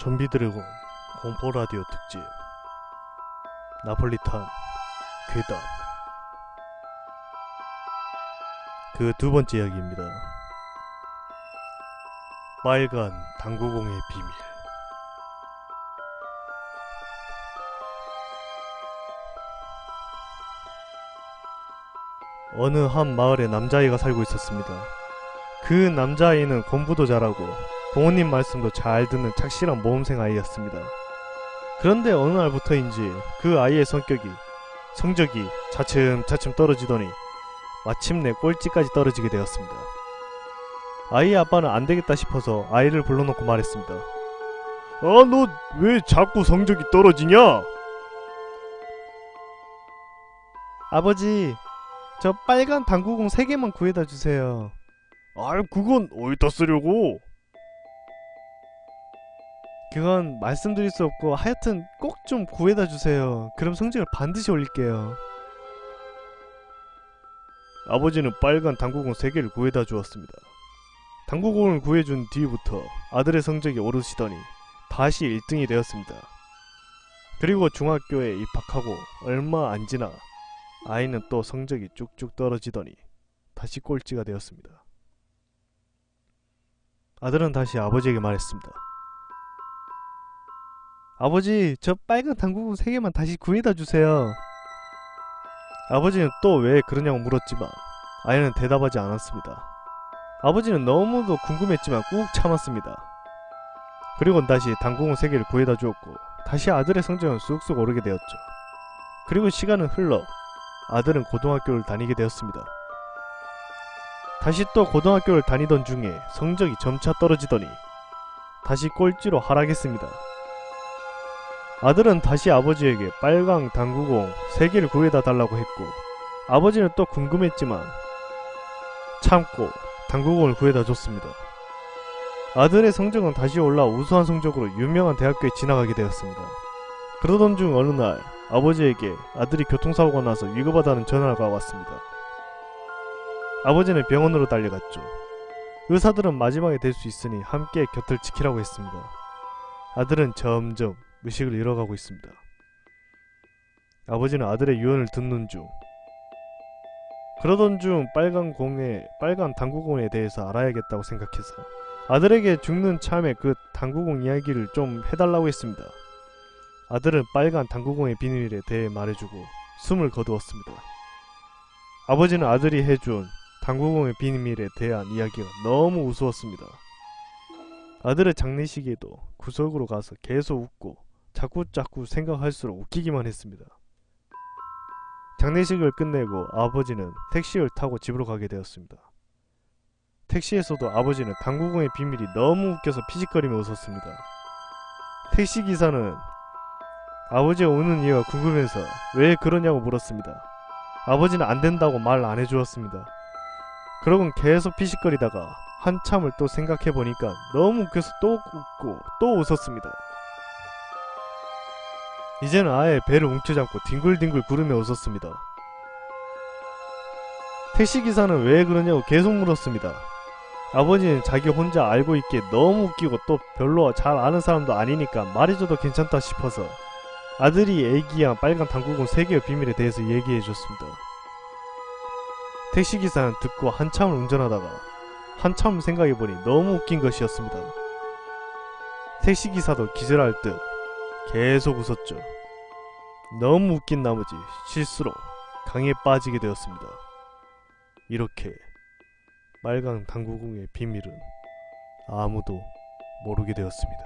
좀비 드래곤 공포 라디오 특집 나폴리탄 괴담 그 두 번째 이야기입니다. 빨간 당구공의 비밀. 어느 한 마을에 남자아이가 살고 있었습니다. 그 남자아이는 공부도 잘하고 부모님 말씀도 잘 듣는 착실한 모범생 아이였습니다. 그런데 어느 날부터인지 그 아이의 성적이 차츰차츰 떨어지더니 마침내 꼴찌까지 떨어지게 되었습니다. 아이의 아빠는 안되겠다 싶어서 아이를 불러놓고 말했습니다. 너 왜 자꾸 성적이 떨어지냐? 아버지, 저 빨간 당구공 3개만 구해다 주세요. 그건 어디다 쓰려고? 그건 말씀드릴 수 없고 하여튼 꼭 좀 구해다 주세요. 그럼 성적을 반드시 올릴게요. 아버지는 빨간 당구공 3개를 구해다 주었습니다. 당구공을 구해준 뒤부터 아들의 성적이 오르시더니 다시 1등이 되었습니다. 그리고 중학교에 입학하고 얼마 안 지나 아이는 또 성적이 쭉쭉 떨어지더니 다시 꼴찌가 되었습니다. 아들은 다시 아버지에게 말했습니다. 아버지, 저 빨간 당구공 3개만 다시 구해다 주세요. 아버지는 또 왜 그러냐고 물었지만 아이는 대답하지 않았습니다. 아버지는 너무도 궁금했지만 꾹 참았습니다. 그리고 다시 당구공 3개를 구해다 주었고 다시 아들의 성적은 쑥쑥 오르게 되었죠. 그리고 시간은 흘러 아들은 고등학교를 다니게 되었습니다. 다시 또 고등학교를 다니던 중에 성적이 점차 떨어지더니 다시 꼴찌로 하락했습니다. 아들은 다시 아버지에게 빨강 당구공 3개를 구해다 달라고 했고 아버지는 또 궁금했지만 참고 당구공을 구해다 줬습니다. 아들의 성적은 다시 올라 우수한 성적으로 유명한 대학교에 진학하게 되었습니다. 그러던 중 어느 날 아버지에게 아들이 교통사고가 나서 위급하다는 전화가 왔습니다. 아버지는 병원으로 달려갔죠. 의사들은 마지막에 될 수 있으니 함께 곁을 지키라고 했습니다. 아들은 점점 의식을 잃어가고 있습니다. 아버지는 아들의 유언을 듣는 중 그러던 중 빨간 당구공에 대해서 알아야겠다고 생각해서 아들에게 죽는 참에 그 당구공 이야기를 좀 해달라고 했습니다. 아들은 빨간 당구공의 비밀에 대해 말해주고 숨을 거두었습니다. 아버지는 아들이 해준 당구공의 비밀에 대한 이야기가 너무 우스웠습니다. 아들의 장례식에도 구석으로 가서 계속 웃고 자꾸 생각할수록 웃기기만 했습니다. 장례식을 끝내고 아버지는 택시를 타고 집으로 가게 되었습니다. 택시에서도 아버지는 당구공의 비밀이 너무 웃겨서 피식거리며 웃었습니다. 택시기사는 아버지가 우는 이유가 궁금해서 왜 그러냐고 물었습니다. 아버지는 안된다고 말 안해주었습니다. 그러곤 계속 피식거리다가 한참을 또 생각해보니까 너무 웃겨서 또 웃고 또 웃었습니다. 이제는 아예 배를 움켜잡고 뒹굴뒹굴 구르며 웃었습니다. 택시기사는 왜 그러냐고 계속 물었습니다. 아버지는 자기 혼자 알고 있기에 너무 웃기고 또 별로 잘 아는 사람도 아니니까 말해줘도 괜찮다 싶어서 아들이 애기야 빨간 당구공 3개의 비밀에 대해서 얘기해줬습니다. 택시기사는 듣고 한참을 운전하다가 한참 생각해보니 너무 웃긴 것이었습니다. 택시기사도 기절할 듯 계속 웃었죠. 너무 웃긴 나머지 실수로 강에 빠지게 되었습니다. 이렇게 빨간 당구공의 비밀은 아무도 모르게 되었습니다.